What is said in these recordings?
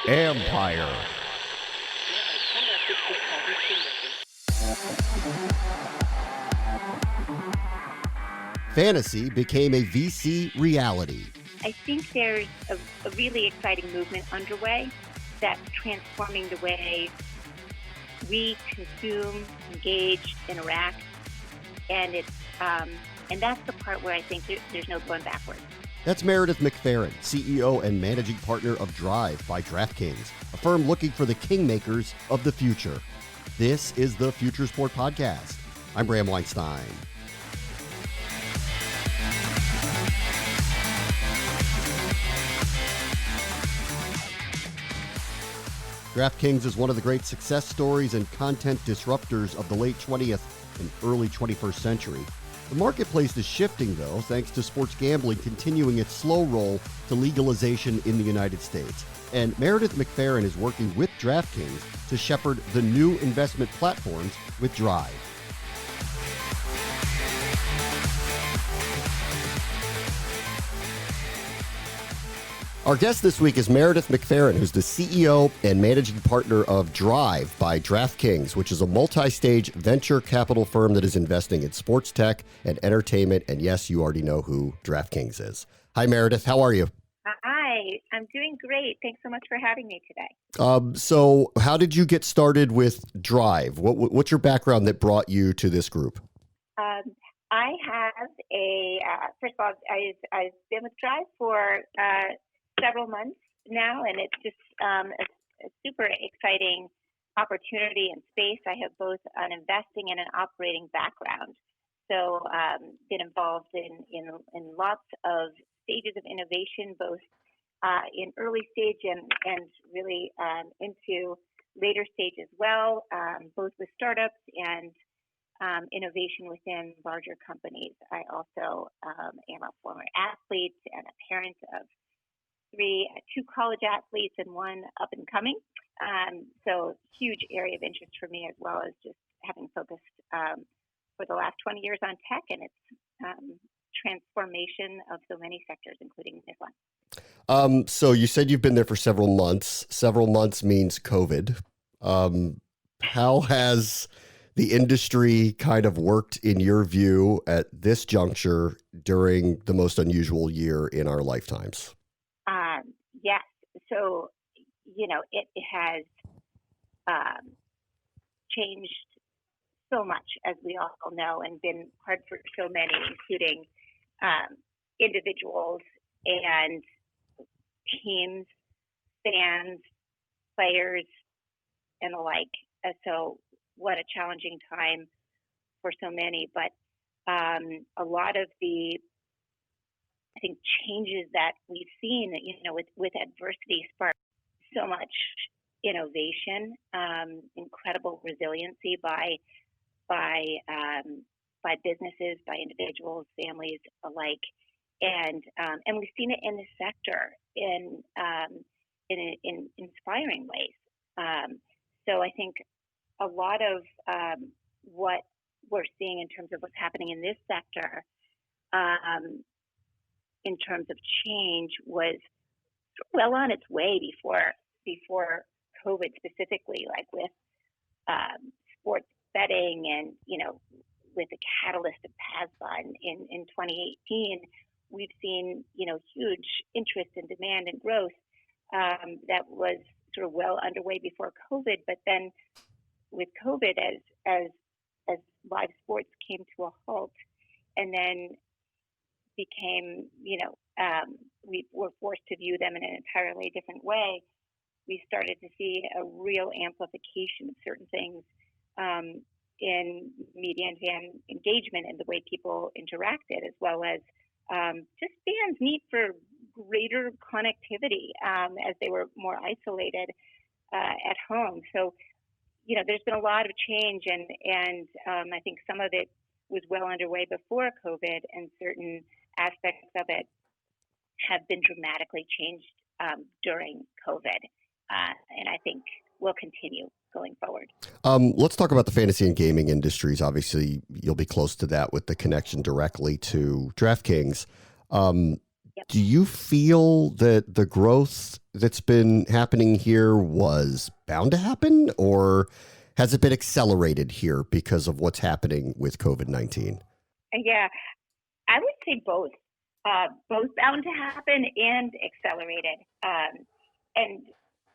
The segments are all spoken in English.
Empire. Fantasy became a VC reality. I think there's a really exciting movement underway that's transforming the way we consume, engage, interact, and that's the part where I think there's no going backwards. That's Meredith McPherron, CEO and managing partner of Drive by DraftKings, a firm looking for the kingmakers of the future. This is the Future Sport Podcast. I'm Bram Weinstein. DraftKings is one of the great success stories and content disruptors of the late 20th and early 21st century. The marketplace is shifting, though, thanks to sports gambling continuing its slow roll to legalization in the United States. And Meredith McPherron is working with DraftKings to shepherd the new investment platforms with Drive. Our guest this week is Meredith McPherron, who's the CEO and managing partner of Drive by DraftKings, which is a multi-stage venture capital firm that is investing in sports tech and entertainment. And yes, you already know who DraftKings is. Hi, Meredith. How are you? Hi, I'm doing great. Thanks so much for having me today. So how did you get started with Drive? What's your background that brought you to this group? I have first of all, I've been with Drive for several months now, and it's just a super exciting opportunity and space. I have both an investing and an operating background, so been involved in lots of stages of innovation, both in early stage and really into later stage as well, both with startups and innovation within larger companies. I also am a former athlete and a parent of two college athletes and one up and coming. So huge area of interest for me, as well as just having focused for the last 20 years on tech and its transformation of so many sectors, including this one. So you said you've been there for several months. Several months means COVID. How has the industry kind of worked in your view at this juncture during the most unusual year in our lifetimes? Yes. So, it has changed so much, as we all know, and been hard for so many, including individuals and teams, fans, players, and the like. So what a challenging time for so many. But a lot of the changes that we've seen, with adversity spark so much innovation, incredible resiliency by businesses, by individuals, families alike, and we've seen it in the sector in inspiring ways. So I think a lot of what we're seeing in terms of what's happening in this sector, in terms of change, was well on its way before COVID specifically, like with sports betting and, with the catalyst of PASPA in 2018, we've seen, huge interest and demand and growth that was sort of well underway before COVID. But then with COVID, as live sports came to a halt and then became, we were forced to view them in an entirely different way, we started to see a real amplification of certain things in media and fan engagement and the way people interacted, as well as just fans' need for greater connectivity as they were more isolated at home. So, there's been a lot of change, and I think some of it was well underway before COVID, and certain aspects of it have been dramatically changed during COVID, and I think will continue going forward. Let's talk about the fantasy and gaming industries. Obviously, you'll be close to that with the connection directly to DraftKings. Yep. Do you feel that the growth that's been happening here was bound to happen, or has it been accelerated here because of what's happening with COVID-19? Yeah, I would say both. Both bound to happen and accelerated. And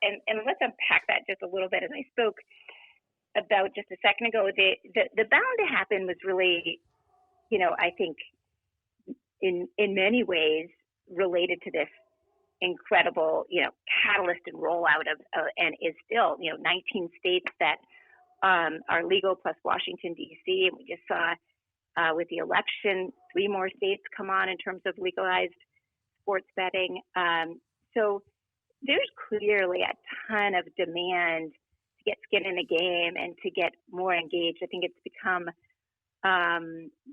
and let's unpack that just a little bit. As I spoke about just a second ago, the bound to happen was really, I think in many ways related to this incredible, catalyst and rollout of, and is still, 19 states that are legal plus Washington D.C. And we just saw with the election, 3 more states come on in terms of legalized sports betting. So there's clearly a ton of demand to get skin in the game and to get more engaged. I think it's become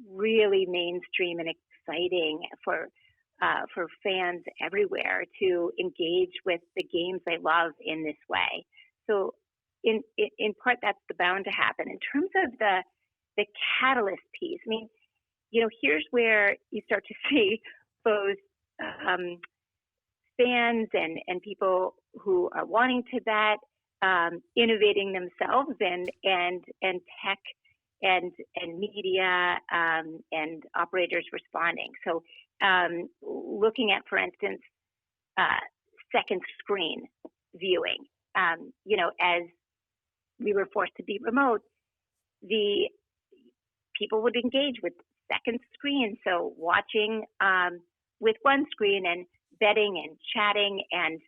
really mainstream and exciting for fans everywhere to engage with the games they love in this way. So in part, that's the bound to happen. In terms of the catalyst piece, I mean, here's where you start to see both fans and people who are wanting to bet, innovating themselves and tech and media and operators responding. So looking at, for instance, second screen viewing, as we were forced to be remote, the people would engage with second screen. So watching with one screen and betting and chatting and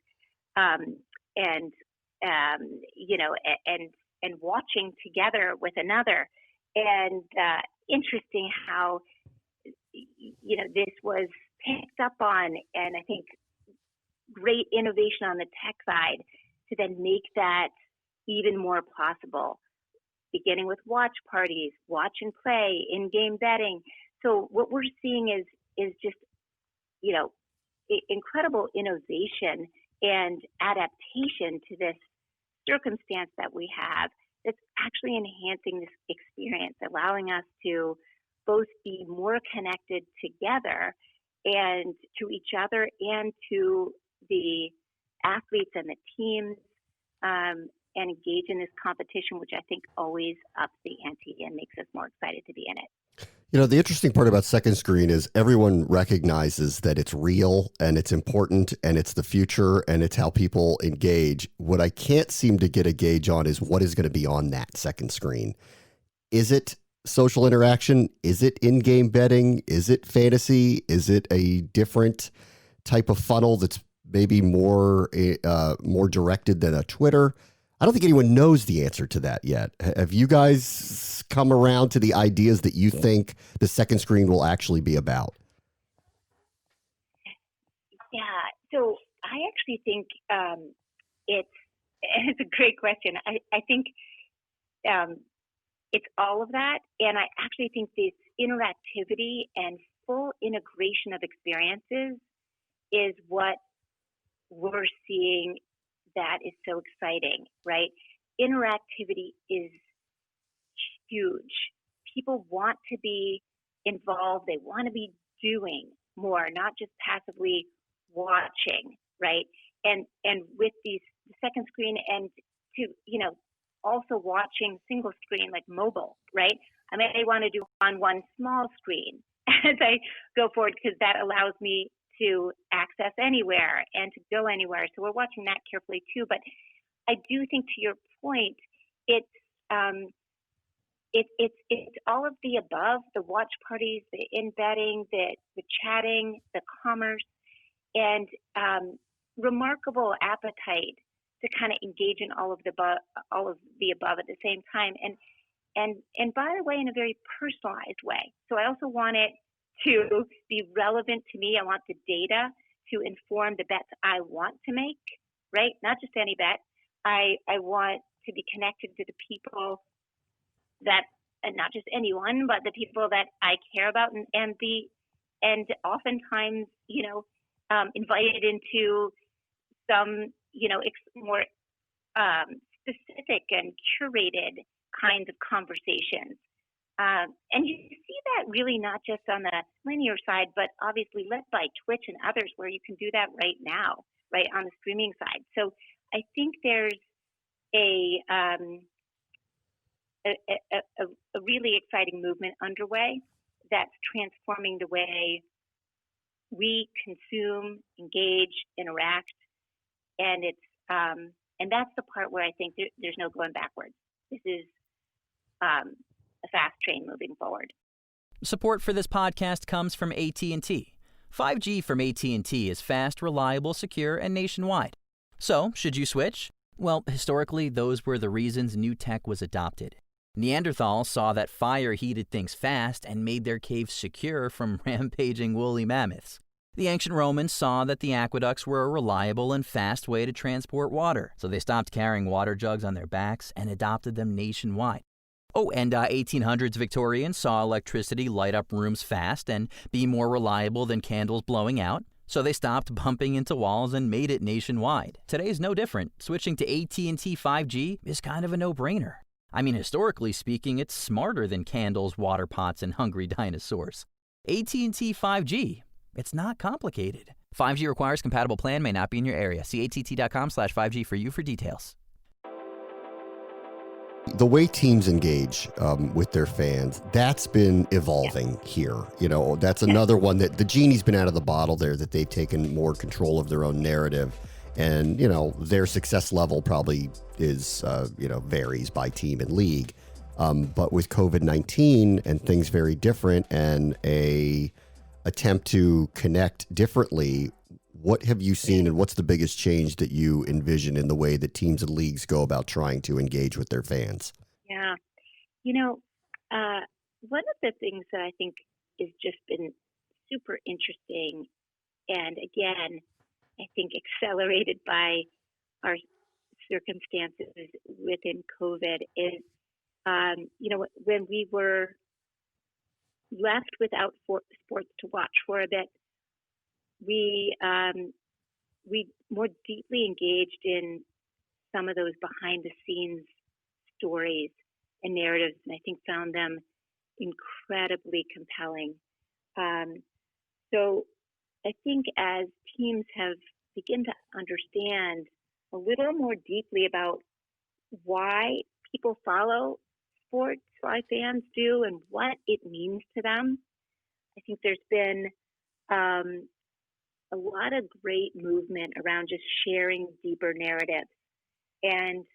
watching together with another. And interesting how this was picked up on, and I think great innovation on the tech side to then make that even more possible, beginning with watch parties, watch and play, in-game betting. So what we're seeing is just, incredible innovation and adaptation to this circumstance that we have that's actually enhancing this experience, allowing us to both be more connected together and to each other and to the athletes and the teams, and engage in this competition, which I think always ups the ante and makes us more excited to be in it. The interesting part about second screen is everyone recognizes that it's real and it's important and it's the future and it's how people engage. What I can't seem to get a gauge on is what is going to be on that second screen. Is it social interaction? Is it in-game betting? Is it fantasy? Is it a different type of funnel that's maybe more directed than a Twitter? I don't think anyone knows the answer to that yet. Have you guys come around to the ideas that you think the second screen will actually be about? Yeah, so I actually think it's a great question. I think it's all of that, and I actually think this interactivity and full integration of experiences is what we're seeing that is so exciting, right? Interactivity is huge. People want to be involved. They want to be doing more, not just passively watching, right? And with these second screen and to, also watching single screen like mobile, right? I mean, I want to do on one small screen as I go forward because that allows me to access anywhere and to go anywhere. So we're watching that carefully too. But I do think, to your point, it's all of the above: the watch parties, the in-betting, the chatting, the commerce, and remarkable appetite to kind of engage in all of the above at the same time. And by the way, in a very personalized way. So I also want it to be relevant to me. I want the data to inform the bets I want to make, right? Not just any bet. I want to be connected to the people that, and not just anyone, but the people that I care about and oftentimes, invited into some, more specific and curated kinds of conversations. And you see that really not just on the linear side, but obviously led by Twitch and others, where you can do that right now, right on the streaming side. So I think there's a really exciting movement underway that's transforming the way we consume, engage, interact, and and that's the part where I think there's no going backwards. This is a fast train moving forward. Support for this podcast comes from AT&T. 5G from AT&T is fast, reliable, secure, and nationwide. So, should you switch? Well, historically, those were the reasons new tech was adopted. Neanderthals saw that fire heated things fast and made their caves secure from rampaging woolly mammoths. The ancient Romans saw that the aqueducts were a reliable and fast way to transport water, so they stopped carrying water jugs on their backs and adopted them nationwide. Oh, and 1800s Victorians saw electricity light up rooms fast and be more reliable than candles blowing out, so they stopped bumping into walls and made it nationwide. Today's no different. Switching to AT&T 5G is kind of a no-brainer. I mean, historically speaking, it's smarter than candles, water pots, and hungry dinosaurs. AT&T 5G, it's not complicated. 5G requires compatible plan, may not be in your area. See att.com/5G for you for details. The way teams engage with their fans, that's been evolving here. You know, that's another one that the genie's been out of the bottle there, that they've taken more control of their own narrative. And, you know, their success level probably is, varies by team and league. But with COVID-19 and things very different and a attempt to connect differently, what have you seen and what's the biggest change that you envision in the way that teams and leagues go about trying to engage with their fans? Yeah. One of the things that I think has just been super interesting, and again, I think accelerated by our circumstances within COVID, is, when we were left without sports to watch for a bit, we more deeply engaged in some of those behind the scenes stories and narratives, and I think found them incredibly compelling. So I think as teams have begun to understand a little more deeply about why people follow sports, why fans do, and what it means to them, I think there's been a lot of great movement around just sharing deeper narratives and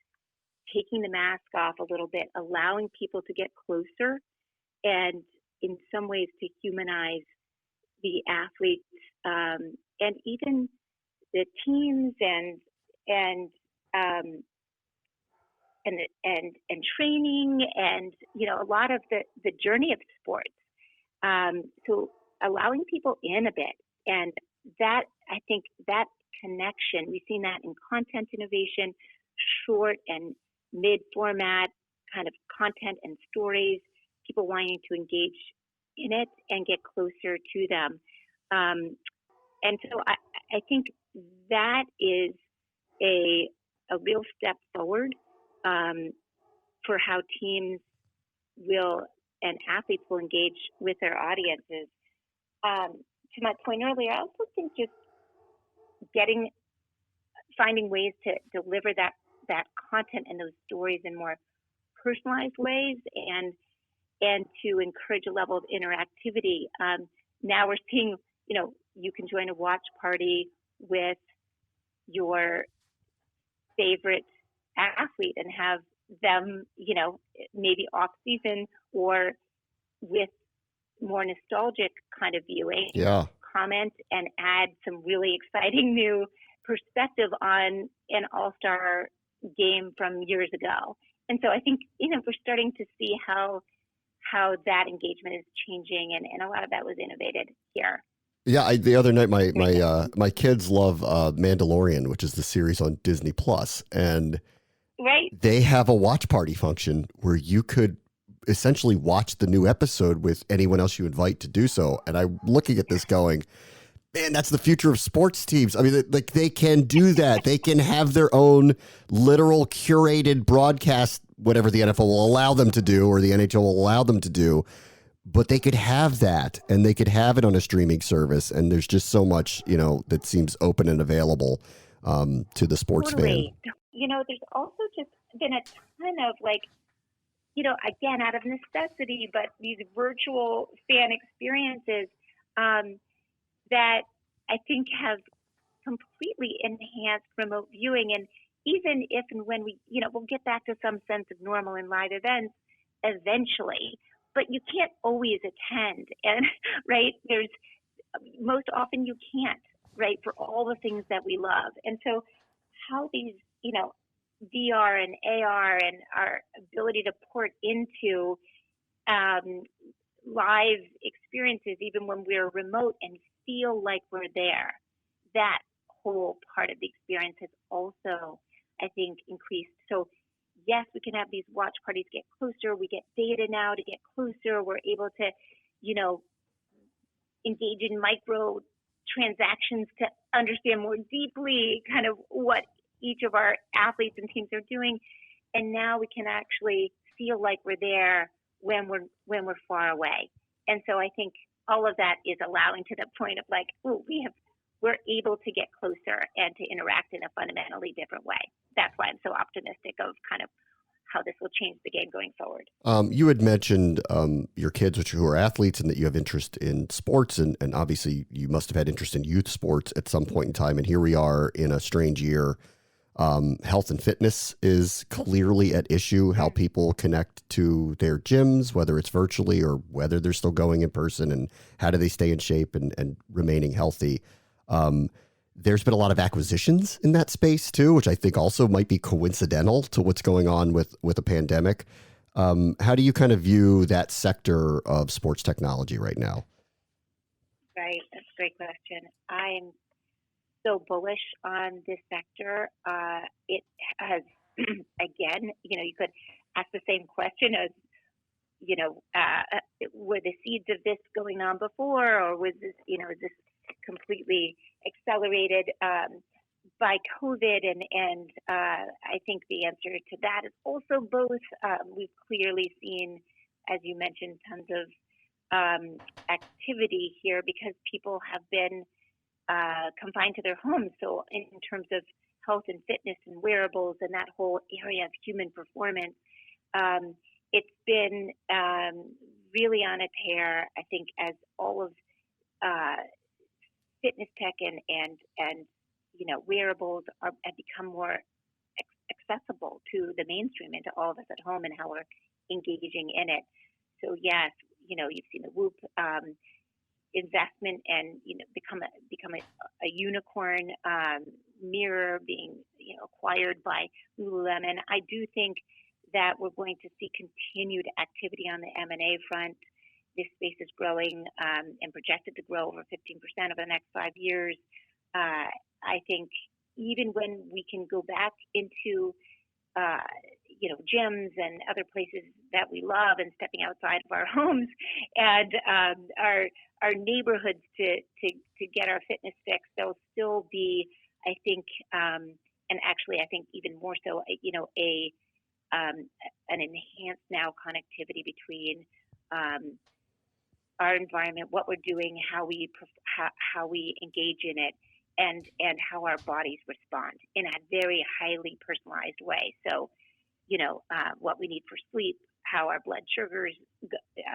taking the mask off a little bit, allowing people to get closer and in some ways to humanize the athletes and even the teams and training and a lot of the journey of sports. So allowing people in a bit, and that, I think that connection, we've seen that in content innovation, short and mid format kind of content and stories, people wanting to engage in it and get closer to them. And so I think that is a real step forward for how teams will and athletes will engage with their audiences. To my point earlier, I also think just finding ways to deliver that content and those stories in more personalized ways and to encourage a level of interactivity. Now we're seeing, you can join a watch party with your favorite athlete and have them, maybe off season or with more nostalgic kind of viewing, comment and add some really exciting new perspective on an all-star game from years ago. And so I think, we're starting to see how that engagement is changing, and a lot of that was innovated here. Yeah, the other night my kids love Mandalorian, which is the series on Disney Plus, and they have a watch party function where you could essentially watch the new episode with anyone else you invite to do so. And I'm looking at this going, man, that's the future of sports teams. I mean, like they can do that. They can have their own literal curated broadcast whatever the NFL will allow them to do or the NHL will allow them to do. But they could have that, and they could have it on a streaming service. And there's just so much, that seems open and available to the sports Totally. fan. There's also just been a ton of again, out of necessity, but these virtual fan experiences that I think have completely enhanced remote viewing. And even if and when we'll get back to some sense of normal in live events eventually, but you can't always attend. And right, most often you can't, right, for all the things that we love. And so how these, VR and AR and our ability to port into live experiences, even when we're remote, and feel like we're there, that whole part of the experience has also, I think, increased. So yes, we can have these watch parties get closer. We get data now to get closer. We're able to, engage in micro transactions to understand more deeply kind of what each of our athletes and teams are doing. And now we can actually feel like we're there when we're far away. And so I think all of that is allowing to the point of like, we're able to get closer and to interact in a fundamentally different way. That's why I'm so optimistic of kind of how this will change the game going forward. You had mentioned your kids, who are athletes, and that you have interest in sports, and obviously you must have had interest in youth sports at some point in time. And here we are in a strange year. Health and fitness is clearly at issue, how people connect to their gyms, whether it's virtually or whether they're still going in person, and how do they stay in shape and remaining healthy. There's been a lot of acquisitions in that space too, which I think also might be coincidental to what's going on with a pandemic. How do you kind of view that sector of sports technology right now? Right. That's a great question. I'm so bullish on this sector. It has, again, you could ask the same question as, were the seeds of this going on before, or was this, is this completely accelerated by COVID? And I think the answer to that is also both. We've clearly seen, as you mentioned, tons of activity here because people have been confined to their homes. So in terms of health and fitness and wearables and that whole area of human performance, it's been really on a tear, I think, as all of fitness tech and wearables have become more accessible to the mainstream and to all of us at home and how we're engaging in it. So yes, you've seen the Whoop investment and become a unicorn. Mirror being acquired by Lululemon. I do think that we're going to see continued activity on the M&A front. This space is growing and projected to grow over 15% over the next 5 years. I think even when we can go back into gyms and other places that we love and stepping outside of our homes and our neighborhoods to get our fitness fix, there'll still be, I think, and actually I think even more so, an enhanced now connectivity between our environment, what we're doing, how we engage in it, and how our bodies respond in a very highly personalized way. So, what we need for sleep, how our blood sugars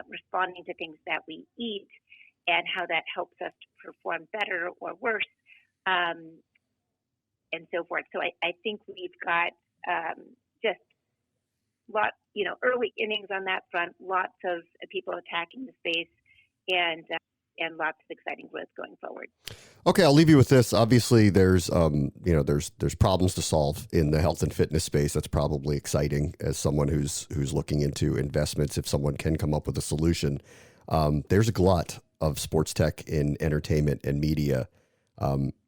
responding to things that we eat, and how that helps us to perform better or worse, and so forth. So I think we've got just early innings on that front, lots of people attacking the space, and lots of exciting growth going forward. Okay, I'll leave you with this. Obviously, there's problems to solve in the health and fitness space. That's probably exciting as someone who's looking into investments. If someone can come up with a solution, there's a glut of sports tech in entertainment and media.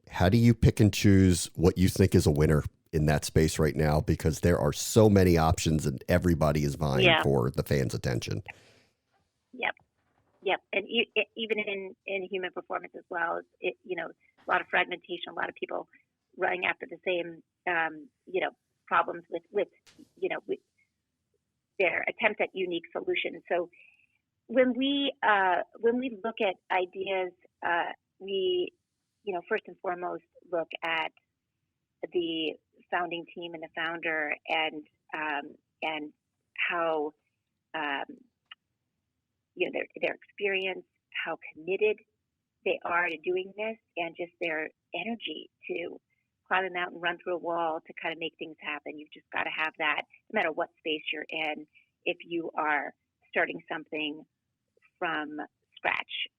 How do you pick and choose what you think is a winner in that space right now? Because there are so many options and everybody is vying for the fans' attention. Yep. And even in human performance as well, a lot of fragmentation, a lot of people running after the same, problems with their attempts at unique solutions. So when we look at ideas, we first and foremost look at the founding team and the founder and how their experience, how committed they are to doing this, and just their energy to climb a mountain, run through a wall to kind of make things happen. You've just got to have that no matter what space you're in if you are starting something from scratch.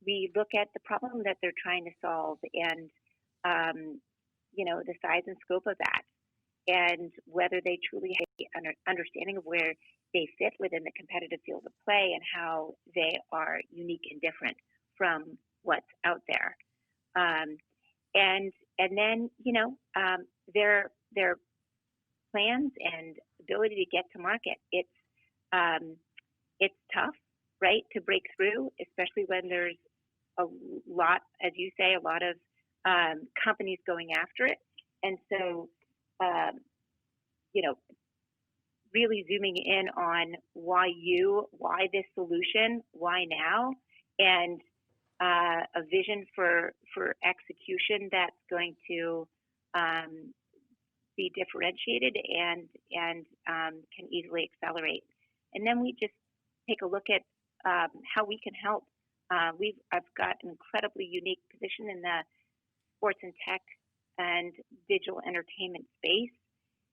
We look at the problem that they're trying to solve and, the size and scope of that, and whether they truly have an understanding of where they fit within the competitive field of play and how they are unique and different from what's out there. And then, their plans and ability to get to market. It's tough, right, to break through, especially when there's a lot, as you say, a lot of companies going after it. And so, really zooming in on why this solution, why now, and a vision for execution that's going to be differentiated and can easily accelerate. And then we just take a look at how we can help. I've got an incredibly unique position in the sports and tech and digital entertainment space,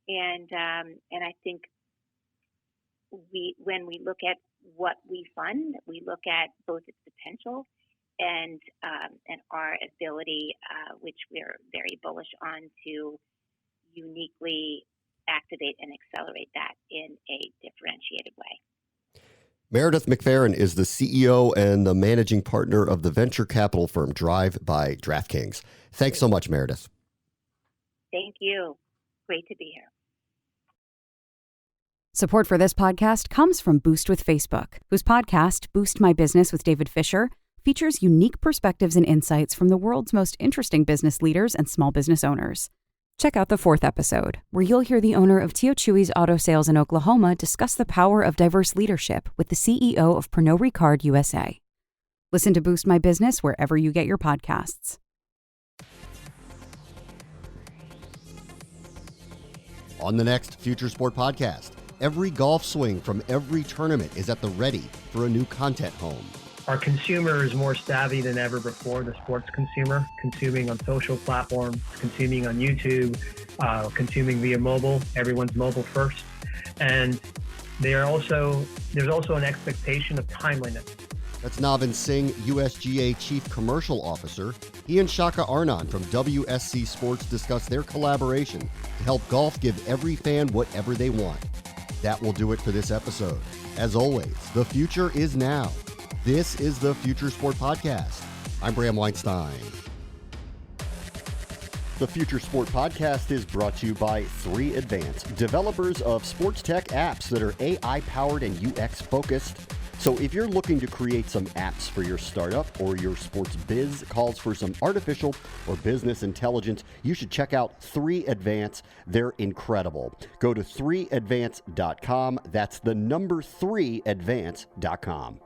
and I think when we look at what we fund, we look at both its potential and our ability, which we're very bullish on, to uniquely activate and accelerate that in a differentiated way. Meredith McPherron is the CEO and the managing partner of the venture capital firm Drive by DraftKings. Thanks so much, Meredith. Thank you. Great to be here. Support for this podcast comes from Boost with Facebook, whose podcast, Boost My Business with David Fisher, features unique perspectives and insights from the world's most interesting business leaders and small business owners. Check out the 4th episode, where you'll hear the owner of Tio Chewy's Auto Sales in Oklahoma discuss the power of diverse leadership with the CEO of Pernod Ricard USA. Listen to Boost My Business wherever you get your podcasts. On the next Future Sport podcast, every golf swing from every tournament is at the ready for a new content home. Our consumer is more savvy than ever before, the sports consumer, consuming on social platforms, consuming on YouTube, consuming via mobile. Everyone's mobile first. And there's also an expectation of timeliness. That's Navin Singh, USGA Chief Commercial Officer. He and Shaka Arnond from WSC Sports discuss their collaboration to help golf give every fan whatever they want. That will do it for this episode. As always, the future is now. This is the Future Sport Podcast. I'm Bram Weinstein. The Future Sport Podcast is brought to you by 3 Advance, developers of sports tech apps that are AI-powered and UX-focused. So if you're looking to create some apps for your startup or your sports biz calls for some artificial or business intelligence, you should check out 3 Advance. They're incredible. Go to 3advance.com. That's the number 3advance.com.